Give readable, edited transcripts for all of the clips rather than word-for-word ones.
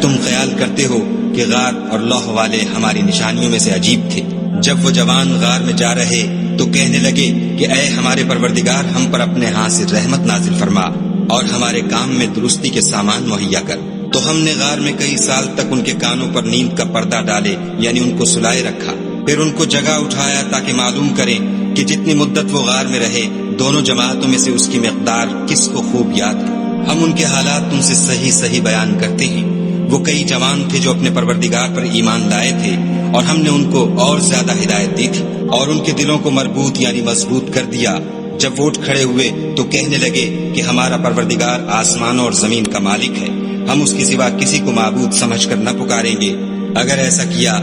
تم خیال کرتے ہو کہ غار اور لوح والے ہماری نشانیوں میں سے عجیب تھے۔ جب وہ جوان غار میں جا رہے تو کہنے لگے کہ اے ہمارے پروردگار، ہم پر اپنے ہاں سے رحمت نازل فرما اور ہمارے کام میں درستی کے سامان مہیا کر۔ تو ہم نے غار میں کئی سال تک ان کے کانوں پر نیند کا پردہ ڈالے، یعنی ان کو سلائے رکھا، پھر ان کو جگہ اٹھایا تاکہ معلوم کریں کہ جتنی مدت وہ غار میں رہے دونوں جماعتوں میں سے اس کی مقدار کس کو خوب یاد ہے۔ ہم ان کے حالات تم سے صحیح بیان کرتے ہیں۔ وہ کئی جوان تھے جو اپنے پروردگار پر ایمان لائے تھے، اور ہم نے ان کو اور زیادہ ہدایت دی تھی، اور ان کے دلوں کو مربوط یعنی مضبوط کر دیا۔ جب وہ اٹھ کھڑے ہوئے تو کہنے لگے کہ ہمارا پروردگار آسمانوں اور زمین کا مالک ہے، ہم اس کے سوا کسی کو معبود سمجھ کر نہ پکاریں گے۔ اگر ایسا کیا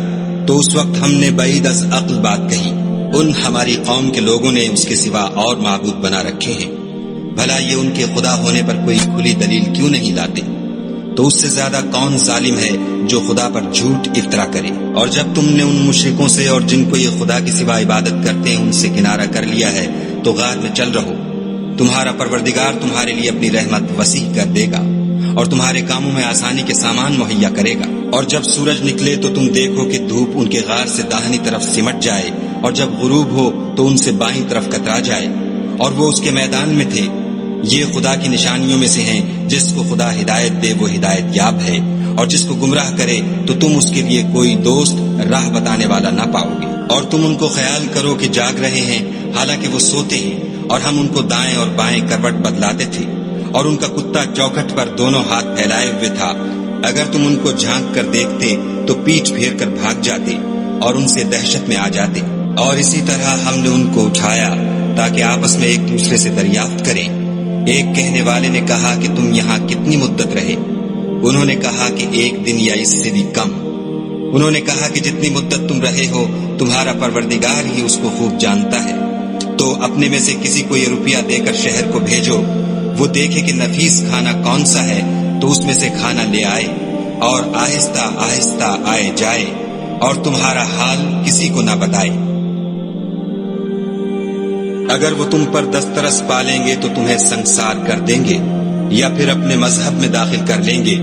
تو اس وقت ہم نے بعید از عقل بات کہی، ان ہماری قوم کے لوگوں نے اس کے سوا اور معبود بنا رکھے ہیں۔ بھلا یہ ان کے خدا ہونے پر کوئی کھلی دلیل کیوں نہیں لاتے؟ تو اس سے زیادہ کون ظالم ہے جو خدا پر جھوٹ افطرا کرے؟ اور جب تم نے ان مشرکوں سے اور جن کو یہ خدا کے سوا عبادت کرتے ہیں ان سے کنارہ کر لیا ہے تو غار میں چل رہو، تمہارا پروردگار تمہارے لیے اپنی رحمت وسیع کر دے گا اور تمہارے کاموں میں آسانی کے سامان مہیا کرے گا۔ اور جب سورج نکلے تو تم دیکھو کہ دھوپ ان کے غار سے داہنی طرف سمٹ جائے، اور جب غروب ہو تو ان سے بائیں طرف کترا جائے، اور وہ اس کے میدان میں تھے۔ یہ خدا کی نشانیوں میں سے ہیں، جس کو خدا ہدایت دے وہ ہدایت یاب ہے، اور جس کو گمراہ کرے تو تم اس کے لیے کوئی دوست راہ بتانے والا نہ پاؤ گے۔ اور تم ان کو خیال کرو کہ جاگ رہے ہیں حالانکہ وہ سوتے ہیں، اور ہم ان کو دائیں اور بائیں کروٹ بدلاتے تھے، اور ان کا کتا چوکھٹ پر دونوں ہاتھ پھیلائے ہوئے تھا۔ اگر تم ان کو جھانک کر دیکھتے تو پیٹھ پھیر کر بھاگ جاتے اور ان سے دہشت میں آ جاتے۔ اور اسی طرح ہم نے ان کو اٹھایا تاکہ آپس میں ایک دوسرے سے دریافت کریں۔ ایک کہنے والے نے کہا کہ تم یہاں کتنی مدت رہے؟ انہوں نے کہا کہ 1 دن یا اس سے بھی کم۔ انہوں نے کہا کہ جتنی مدت تم رہے ہو تمہارا پروردگار ہی اس کو خوب جانتا ہے، تو اپنے میں سے کسی کو یہ روپیہ دے کر شہر کو بھیجو، وہ دیکھے کہ نفیس کھانا کون سا ہے تو اس میں سے کھانا لے آئے، اور آہستہ آہستہ آئے جائے، اور تمہارا حال کسی کو نہ بتائے۔ اگر وہ تم پر دسترس پالیں گے تو تمہیں سنگسار کر دیں گے، یا پھر اپنے مذہب میں داخل کر لیں گے،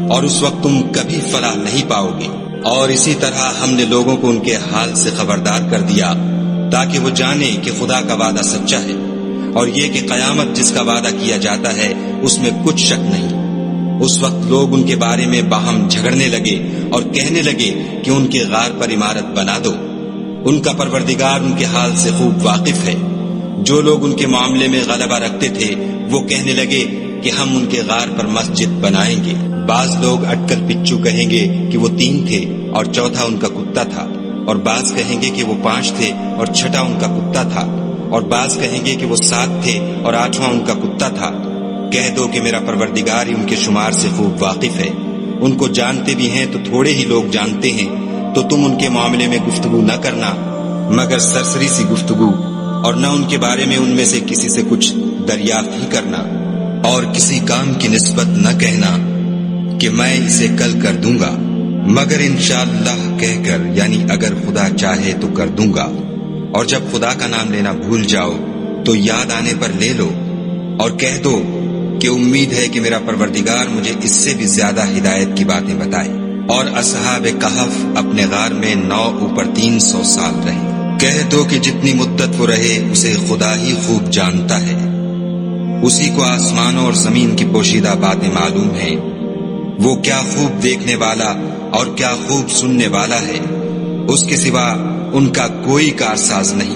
اور اس وقت تم کبھی فلاح نہیں پاؤ گے۔ اور اسی طرح ہم نے لوگوں کو ان کے حال سے خبردار کر دیا تاکہ وہ جانیں کہ خدا کا وعدہ سچا ہے، اور یہ کہ قیامت جس کا وعدہ کیا جاتا ہے اس میں کچھ شک نہیں۔ اس وقت لوگ ان کے بارے میں باہم جھگڑنے لگے اور کہنے لگے کہ ان کے غار پر عمارت بنا دو۔ ان کا پروردگار ان کے حال سے خوب واقف ہے۔ جو لوگ ان کے معاملے میں غلبہ رکھتے تھے وہ کہنے لگے کہ ہم ان کے غار پر مسجد بنائیں گے۔ بعض لوگ اٹکل پچو کہیں گے کہ وہ 3 تھے اور چوتھا ان کا کتا تھا، اور بعض کہیں گے کہ وہ 5 تھے اور چھٹا ان کا کتا تھا، اور بعض کہیں گے کہ وہ 7 تھے اور 8واں ان کا کتا تھا۔ کہہ دو کہ میرا پروردگار ہی ان کے شمار سے خوب واقف ہے۔ ان کو جانتے بھی ہیں تو تھوڑے ہی لوگ جانتے ہیں، تو تم ان کے معاملے میں گفتگو نہ کرنا مگر سرسری سی گفتگو، اور نہ ان کے بارے میں ان میں سے کسی سے کچھ دریافت ہی کرنا، اور کسی کام کی نسبت نہ کہنا کہ میں اسے کل کر دوں گا، مگر انشاءاللہ کہہ کر، یعنی اگر خدا چاہے تو کر دوں گا۔ اور جب خدا کا نام لینا بھول جاؤ تو یاد آنے پر لے لو، اور کہہ دو کہ امید ہے کہ میرا پروردگار مجھے اس سے بھی زیادہ ہدایت کی باتیں بتائے۔ اور اصحاب کہف اپنے غار میں 9 اوپر 300 سال رہے۔ کہہ دو کہ جتنی مدت وہ رہے اسے خدا ہی خوب جانتا ہے، اسی کو آسمانوں اور زمین کی پوشیدہ باتیں معلوم ہیں۔ وہ کیا خوب دیکھنے والا اور کیا خوب سننے والا ہے، اس کے سوا ان کا کوئی کارساز نہیں۔